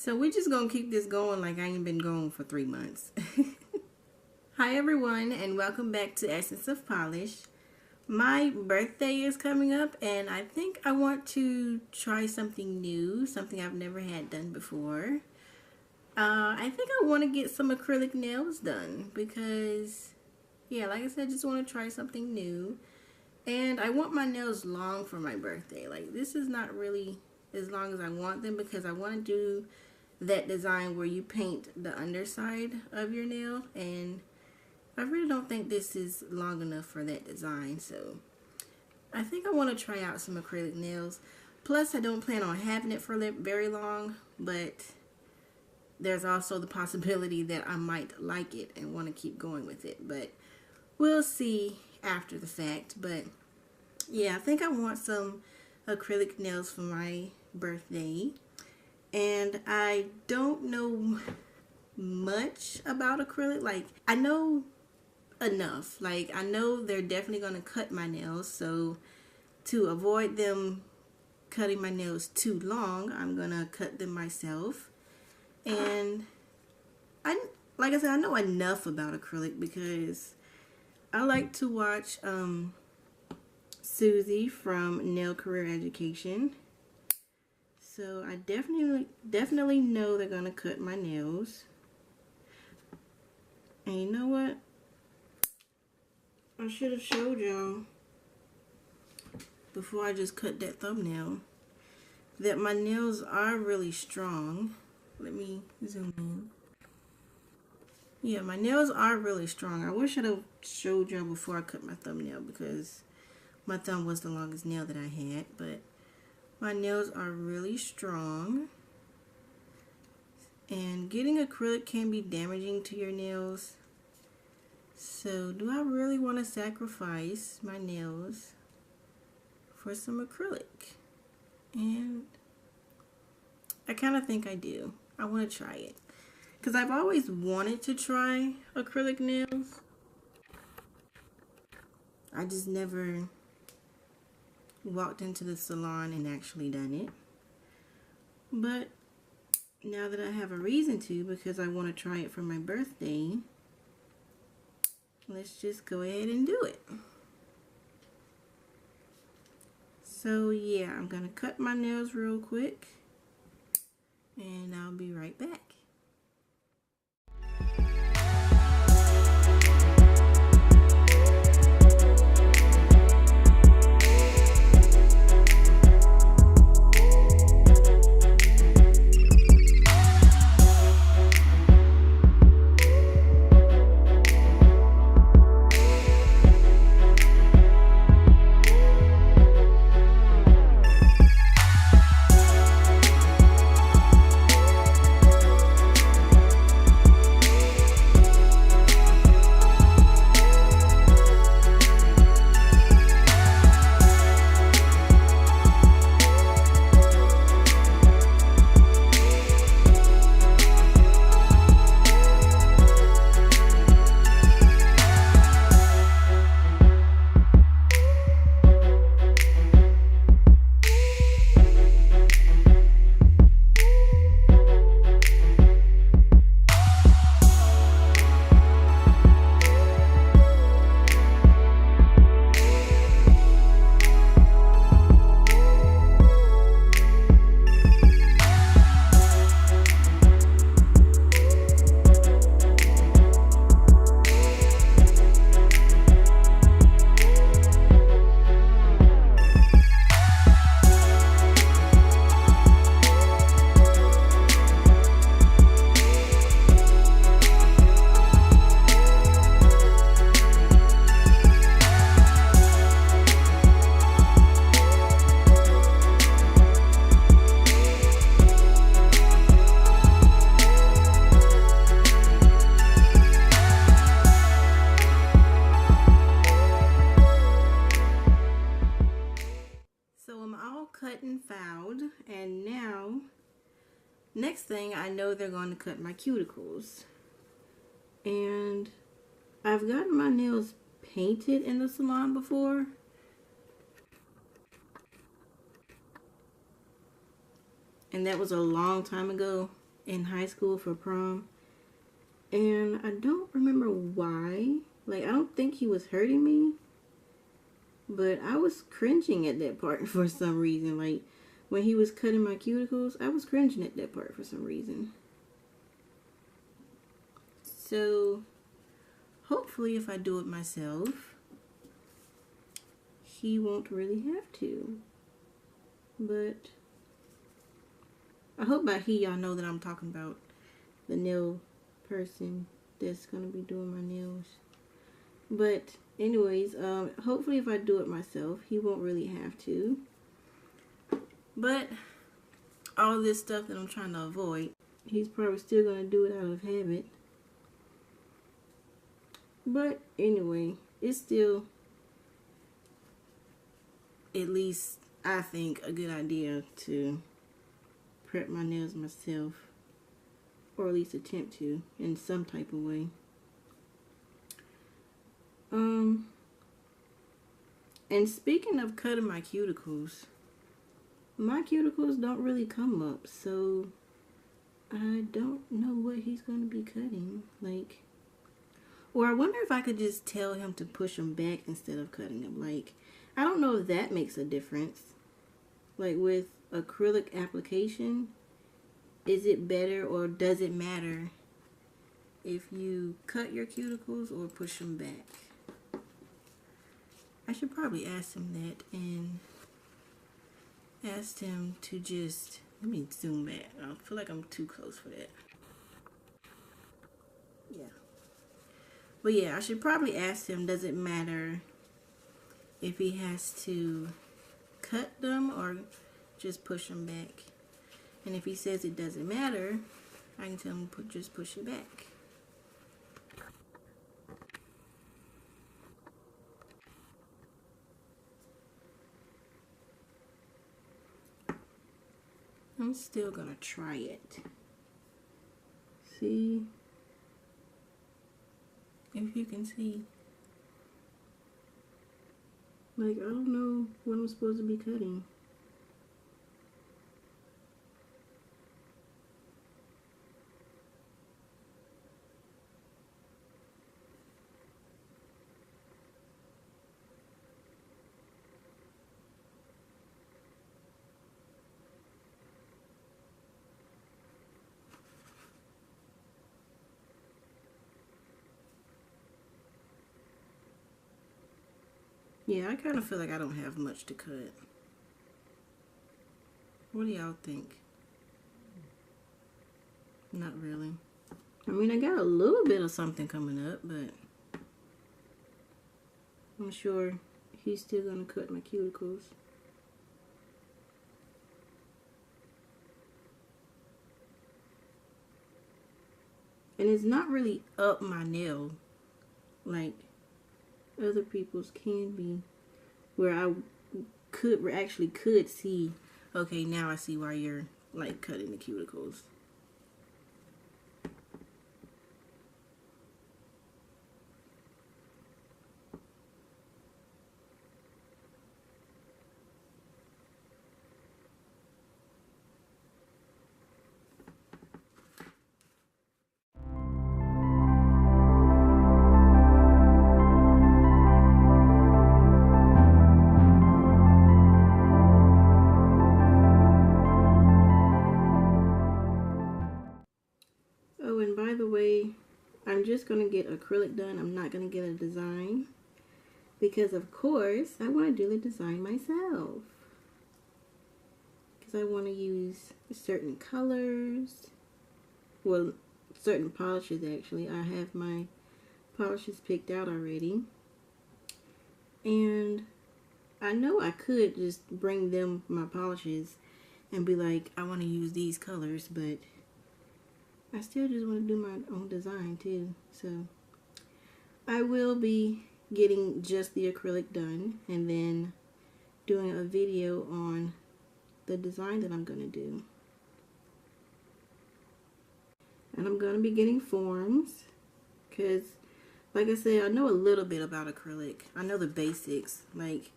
So we're just gonna keep this going like I ain't been going for 3 months. Hi everyone, and welcome back to Essence of Polish. My birthday is coming up, and I think I want to try something new, something I've never had done before. I think I want to get some acrylic nails done because, yeah, like I said, I just want to try something new. And I want my nails long for my birthday. Like, this is not really as long as I want them because I want to do that design where you paint the underside of your nail, and I really don't think this is long enough for that design. So I think I want to try out some acrylic nails. Plus, I don't plan on having it for very long, but there's also the possibility that I might like it and want to keep going with it, but we'll see after the fact. But yeah, I think I want some acrylic nails for my birthday, and I don't know much about acrylic. Like, I know enough. Like, I know they're definitely going to cut my nails, so to avoid them cutting my nails too long, I'm going to cut them myself. And like I said, I know enough about acrylic because I like to watch Susie from Nail Career Education. So I definitely know they're gonna cut my nails. And you know what? I should have showed y'all before I just cut that thumbnail that my nails are really strong. Let me zoom in. Yeah, my nails are really strong. I wish I'd have showed y'all before I cut my thumbnail because my thumb was the longest nail that I had, but my nails are really strong. And getting acrylic can be damaging to your nails. So do I really want to sacrifice my nails for some acrylic? And I kind of think I do. I want to try it because I've always wanted to try acrylic nails. I just never walked into the salon and actually done it. But now that I have a reason to, because I want to try it for my birthday, let's just go ahead and do it. So yeah, I'm gonna cut my nails real quick and I'll be right back. Cut and filed, and now next thing, I know they're going to cut my cuticles, and I've gotten my nails painted in the salon before, and that was a long time ago. in high school for prom. And I don't remember why. Like, I don't think he was hurting me. But I was cringing at that part for some reason. Like, when he was cutting my cuticles, I was cringing at that part for some reason. So, hopefully if I do it myself, he won't really have to. But I hope by he y'all know that I'm talking about the nail person that's going to be doing my nails. But anyways, hopefully if I do it myself, he won't really have to. But all this stuff that I'm trying to avoid, he's probably still going to do it out of habit. But anyway, it's still, at least I think, a good idea to prep my nails myself, or at least attempt to in some type of way. And speaking of cutting my cuticles don't really come up, so I don't know what he's going to be cutting. Like, or I wonder if I could just tell him to push them back instead of cutting them. Like, I don't know if that makes a difference. Like with acrylic application, is it better or does it matter if you cut your cuticles or push them back? I should probably ask him that and ask him to just, let me zoom back. I feel like I'm too close for that. Yeah. But yeah, I should probably ask him, does it matter if he has to cut them or just push them back? And if he says it doesn't matter, I can tell him to just push it back. I'm still gonna try it. See if you can see. Like, I don't know what I'm supposed to be cutting. Yeah, I kind of feel like I don't have much to cut. What do y'all think? Not really. I mean, I got a little bit of something coming up, but I'm sure he's still gonna cut my cuticles. And it's not really up my nail like other people's can be, where I actually could see, okay, now I see why you're like cutting the cuticles. Oh, and by the way, I'm just going to get acrylic done. I'm not going to get a design because, of course, I want to do the design myself. Because I want to use certain colors. Well, certain polishes, actually. I have my polishes picked out already. And I know I could just bring them my polishes and be like, I want to use these colors, but I still just want to do my own design too. So I will be getting just the acrylic done and then doing a video on the design that I'm going to do. And I'm going to be getting forms because, like I said, I know a little bit about acrylic. I know the basics. Like,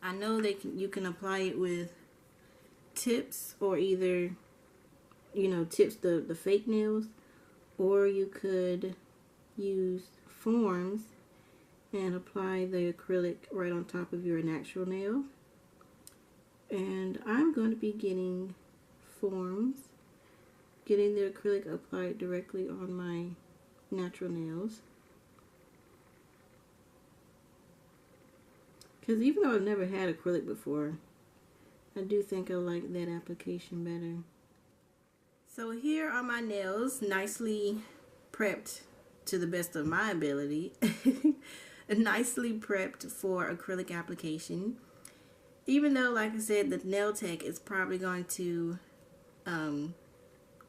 I know you can apply it with tips or either you know, tips the fake nails, or you could use forms and apply the acrylic right on top of your natural nail. And I'm going to be getting forms, getting the acrylic applied directly on my natural nails. Because even though I've never had acrylic before, I do think I like that application better. So here are my nails, nicely prepped to the best of my ability. Nicely prepped for acrylic application. Even though, like I said, the nail tech is probably going to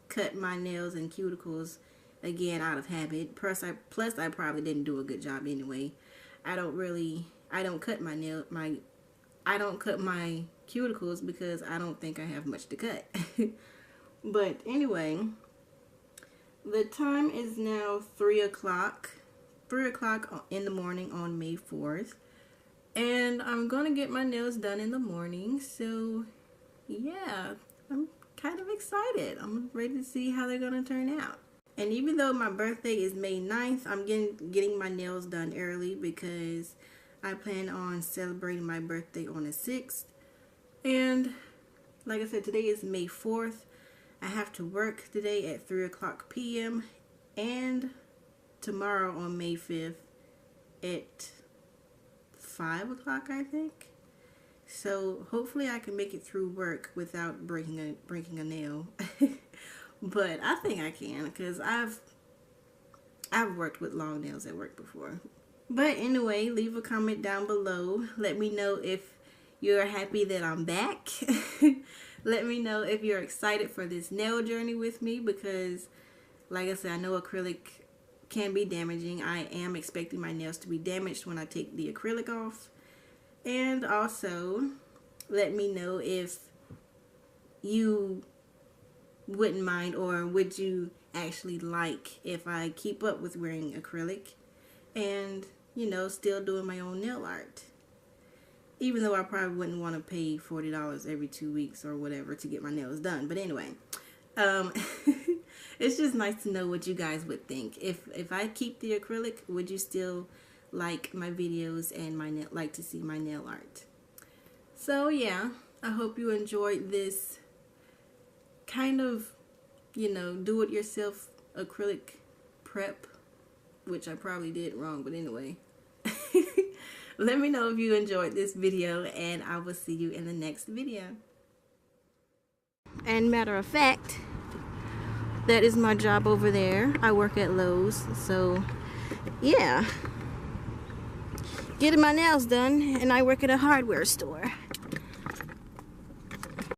cut my nails and cuticles again out of habit. Plus I probably didn't do a good job anyway. I don't cut my cuticles because I don't think I have much to cut. But anyway, the time is now 3 o'clock. 3 o'clock in the morning on May 4th. And I'm going to get my nails done in the morning. So, yeah, I'm kind of excited. I'm ready to see how they're going to turn out. And even though my birthday is May 9th, I'm getting my nails done early because I plan on celebrating my birthday on the 6th. And like I said, today is May 4th. I have to work today at 3 o'clock p.m. and tomorrow on May 5th at 5 o'clock, I think. So hopefully I can make it through work without breaking a nail. But I think I can, because I've worked with long nails at work before. But anyway, leave a comment down below. Let me know if you're happy that I'm back. Let me know if you're excited for this nail journey with me, because like I said, I know acrylic can be damaging. I am expecting my nails to be damaged when I take the acrylic off. And also, let me know if you wouldn't mind, or would you actually like if I keep up with wearing acrylic and, you know, still doing my own nail art. Even though I probably wouldn't want to pay $40 every 2 weeks or whatever to get my nails done. But anyway, it's just nice to know what you guys would think. If I keep the acrylic, would you still like my videos and like to see my nail art? So yeah, I hope you enjoyed this kind of, you know, do-it-yourself acrylic prep, which I probably did wrong, but anyway. Let me know if you enjoyed this video, and I will see you in the next video. And matter of fact, that is my job over there. I work at Lowe's, so yeah. Getting my nails done, and I work at a hardware store.